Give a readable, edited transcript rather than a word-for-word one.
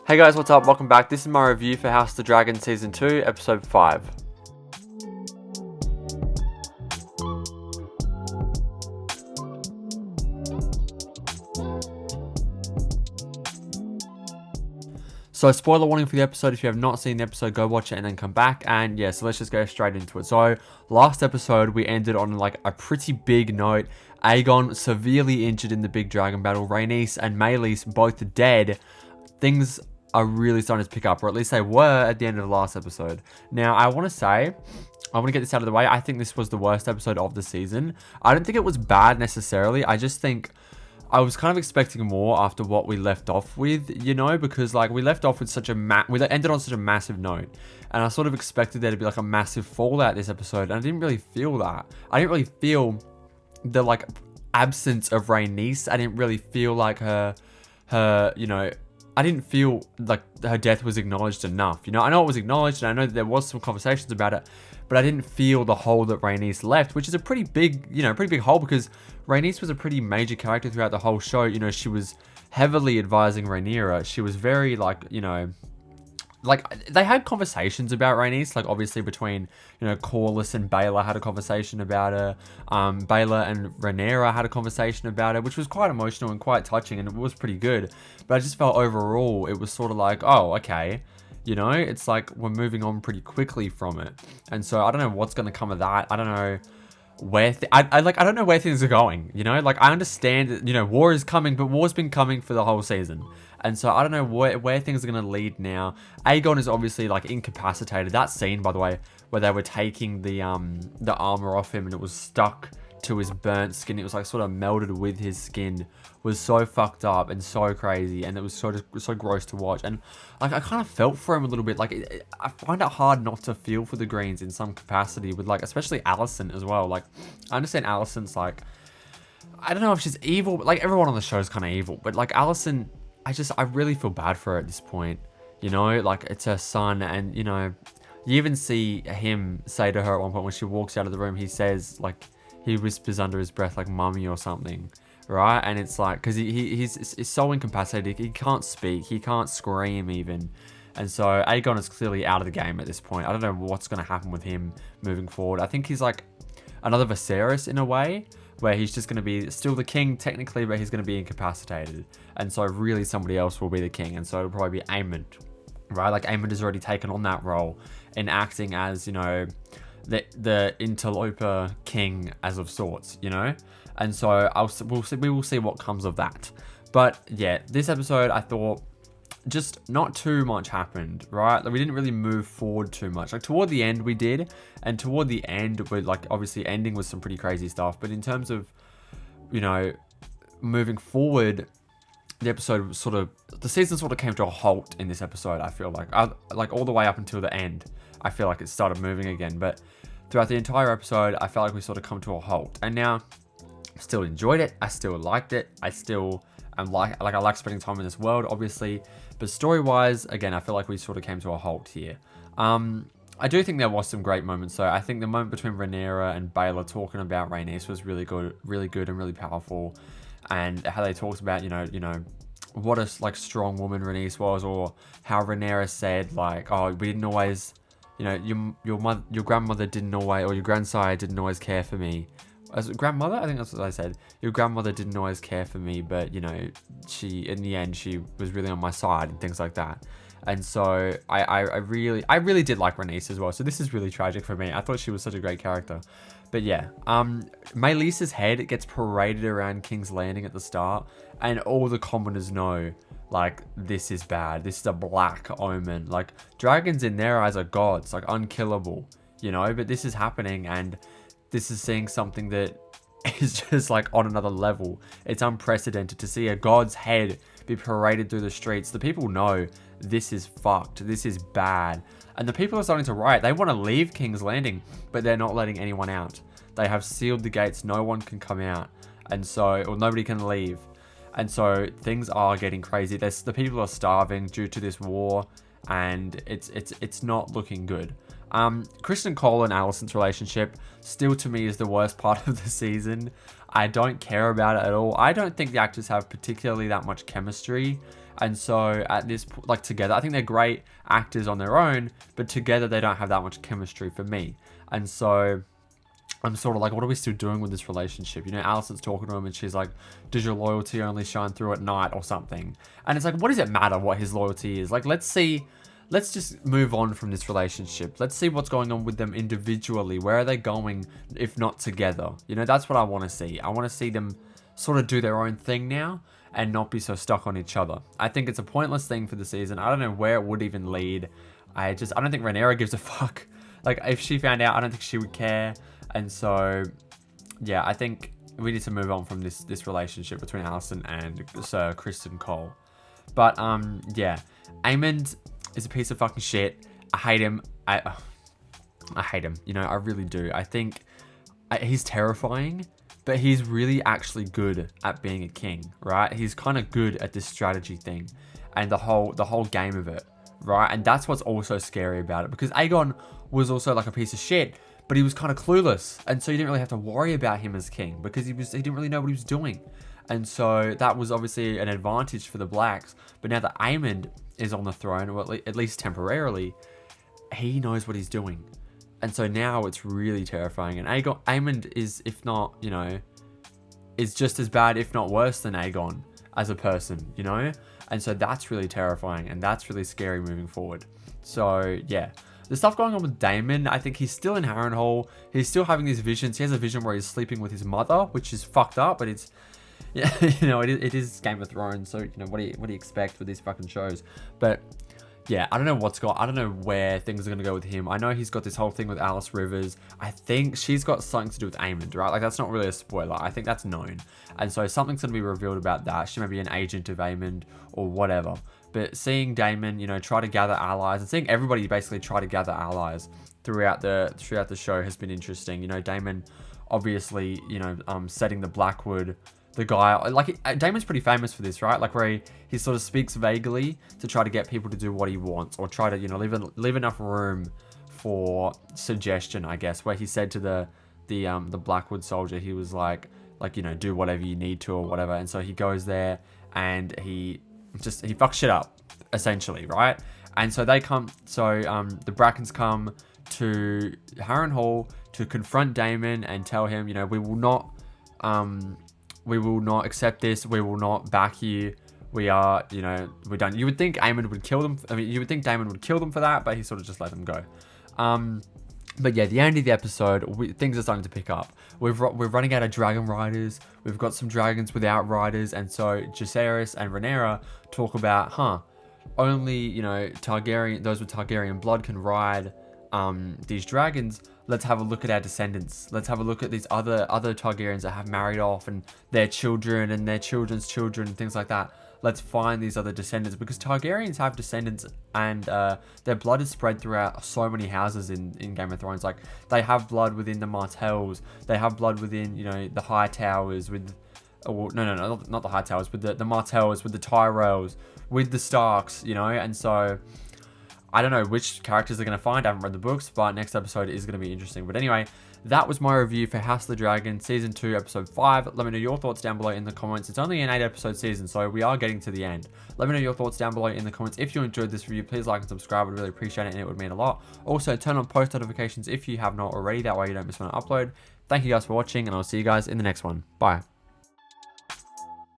Hey guys, what's up? Welcome back. This is my review for House of the Dragon Season 2, Episode 5. So, spoiler warning for the episode. If you have not seen the episode, go watch it and then come back. And yeah, so let's just go straight into it. So, last episode, we ended on like a pretty big note. Aegon severely injured in the big dragon battle. Rhaenys and Meleys both dead. Things are really starting to pick up, or at least they were at the end of the last episode. Now, I want to get this out of the way. I think this was the worst episode of the season. I don't think it was bad necessarily. I just think I was kind of expecting more after what we left off with, because like we left off with we ended on such a massive note, and I sort of expected there to be like a massive fallout this episode, and I didn't really feel that. I didn't really feel the like absence of Rhaenys. I didn't really feel like her, I didn't feel like her death was acknowledged enough. I know it was acknowledged, and I know that there was some conversations about it, but I didn't feel the hole that Rhaenys left, which is a pretty big hole, because Rhaenys was a pretty major character throughout the whole show. She was heavily advising Rhaenyra. She was very like they had conversations about Rhaenys, like obviously between, Corlys and Baelor had a conversation about her. Baelor and Rhaenyra had a conversation about her, which was quite emotional and quite touching, and it was pretty good. But I just felt overall it was sort of like, oh, okay. It's like we're moving on pretty quickly from it. And so I don't know what's going to come of that. I don't know where I don't know where things are going. Like I understand that, war is coming, but war's been coming for the whole season. And so I don't know where things are going to lead now. Aegon is obviously like incapacitated. That scene, by the way, where they were taking the armor off him and it was stuck to his burnt skin, it was like sort of melded with his skin, was so fucked up and so crazy, and it was so gross to watch. And like I kind of felt for him a little bit. Like I find it hard not to feel for the Greens in some capacity, with like especially Alicent as well. Like I understand Alicent's like, I don't know if she's evil, but like everyone on the show is kind of evil, but like Alicent, I really feel bad for her at this point. Like it's her son, and you even see him say to her at one point when she walks out of the room, he says, like, he whispers under his breath like mummy or something, right? And it's like, because he's so incapacitated, he can't speak, he can't scream even. And so Aegon is clearly out of the game at this point. I don't know what's going to happen with him moving forward. I think he's like another Viserys in a way, where he's just going to be still the king technically, but he's going to be incapacitated. And so really somebody else will be the king. And so it'll probably be Aemond, right? Like Aemond has already taken on that role in acting as, the interloper king as of sorts, And so we will see what comes of that. But yeah, this episode I thought just not too much happened, right? Like we didn't really move forward too much. Like toward the end we did, and toward the end we're like obviously ending with some pretty crazy stuff. But in terms of, moving forward, the season sort of came to a halt in this episode. I feel like all the way up until the end, I feel like it started moving again. But throughout the entire episode, I felt like we sort of come to a halt. And now, I still enjoyed it. I still liked it. I still am I like spending time in this world, obviously. But story-wise, again, I feel like we sort of came to a halt here. I do think there was some great moments, though. I think the moment between Rhaenyra and Baelor talking about Rhaenys was really good and really powerful. And how they talked about, what a like strong woman Rhaenys was, or how Rhaenyra said like, oh, we didn't always, your grandmother didn't always, or your grandsire didn't always care for me. As a grandmother, I think that's what I said. Your grandmother didn't always care for me, but she, in the end, she was really on my side and things like that. And so I really did like Rhaenys as well. So this is really tragic for me. I thought she was such a great character. But yeah, Meleys's head gets paraded around King's Landing at the start, and all the commoners know, like, this is bad. This is a black omen. Like, dragons in their eyes are gods, like unkillable, but this is happening, and this is seeing something that is just like on another level. It's unprecedented to see a god's head be paraded through the streets. The people know this is fucked. This is bad. And the people are starting to riot. They want to leave King's Landing, but they're not letting anyone out. They have sealed the gates. No one can come out. And so, or nobody can leave. And so things are getting crazy. The people are starving due to this war, and it's not looking good. Criston Cole and Alicent's relationship still to me is the worst part of the season. I don't care about it at all. I don't think the actors have particularly that much chemistry. And so at this, like together, I think they're great actors on their own, but together they don't have that much chemistry for me. And so I'm sort of like, what are we still doing with this relationship? You know, Allison's talking to him and she's like, does your loyalty only shine through at night or something? And it's like, what does it matter what his loyalty is? Like, let's just move on from this relationship. Let's see what's going on with them individually. Where are they going if not together? You know, that's what I want to see. I want to see them sort of do their own thing now and not be so stuck on each other. I think it's a pointless thing for the season. I don't know where it would even lead. I don't think Rhaenyra gives a fuck. Like, if she found out, I don't think she would care. And so, yeah, I think we need to move on from this relationship between Alicent and Sir Criston Cole. But, yeah, Aemond is a piece of fucking shit. I hate him. I hate him. You know, I really do. I think he's terrifying, but he's really actually good at being a king, right? He's kind of good at this strategy thing and the whole game of it, right? And that's what's also scary about it, because Aegon was also like a piece of shit, but he was kind of clueless, and so you didn't really have to worry about him as king because he didn't really know what he was doing. And so that was obviously an advantage for the Blacks. But now that Aemond is on the throne, or at least temporarily, he knows what he's doing. And so now it's really terrifying. And Aemond is, if not, you know, is just as bad, if not worse than Aegon as a person, you know? And so that's really terrifying, and that's really scary moving forward. So, yeah. The stuff going on with Daemon, I think he's still in Harrenhal. He's still having these visions. He has a vision where he's sleeping with his mother, which is fucked up, but it's, yeah, you know, it is Game of Thrones. So, you know, what do you expect with these fucking shows? But yeah, I don't know I don't know where things are going to go with him. I know he's got this whole thing with Alice Rivers. I think she's got something to do with Aemond, right? Like, that's not really a spoiler. I think that's known. And so something's going to be revealed about that. She may be an agent of Aemond or whatever. But seeing Daemon, you know, try to gather allies, and seeing everybody basically try to gather allies throughout the show has been interesting. You know, Daemon obviously, you know, setting the Blackwood, the guy, like, Daemon's pretty famous for this, right? Like, where he sort of speaks vaguely to try to get people to do what he wants, or try to, you know, leave enough room for suggestion, I guess. Where he said to the Blackwood soldier, he was like, you know, do whatever you need to or whatever. And so he goes there and he fucks shit up, essentially, right? And so the Brackens come to Harrenhal to confront Daemon and tell him, you know, we will not accept this. We will not back you. We are, you know, we're done. You would think Aemond would kill them. I mean, you would think Daemon would kill them for that, but he sort of just let them go. But yeah, the end of the episode, things are starting to pick up. We're running out of dragon riders. We've got some dragons without riders, and so Jacaerys and Rhaenyra talk about, only, you know, those with Targaryen blood can ride these dragons. Let's have a look at our descendants. Let's have a look at these other Targaryens that have married off, and their children and their children's children and things like that. Let's find these other descendants, because Targaryens have descendants, and their blood is spread throughout so many houses in Game of Thrones. Like, they have blood within the Martells. They have blood within, you know, the High Towers with... No, not the High Towers. With the Martells, with the Tyrells, with the Starks, you know? And so, I don't know which characters they're going to find. I haven't read the books, but next episode is going to be interesting. But anyway, that was my review for House of the Dragon Season 2, Episode 5. Let me know your thoughts down below in the comments. It's only an 8-episode season, so we are getting to the end. Let me know your thoughts down below in the comments. If you enjoyed this review, please like and subscribe. I'd really appreciate it, and it would mean a lot. Also, turn on post notifications if you have not already. That way you don't miss when I upload. Thank you guys for watching, and I'll see you guys in the next one. Bye.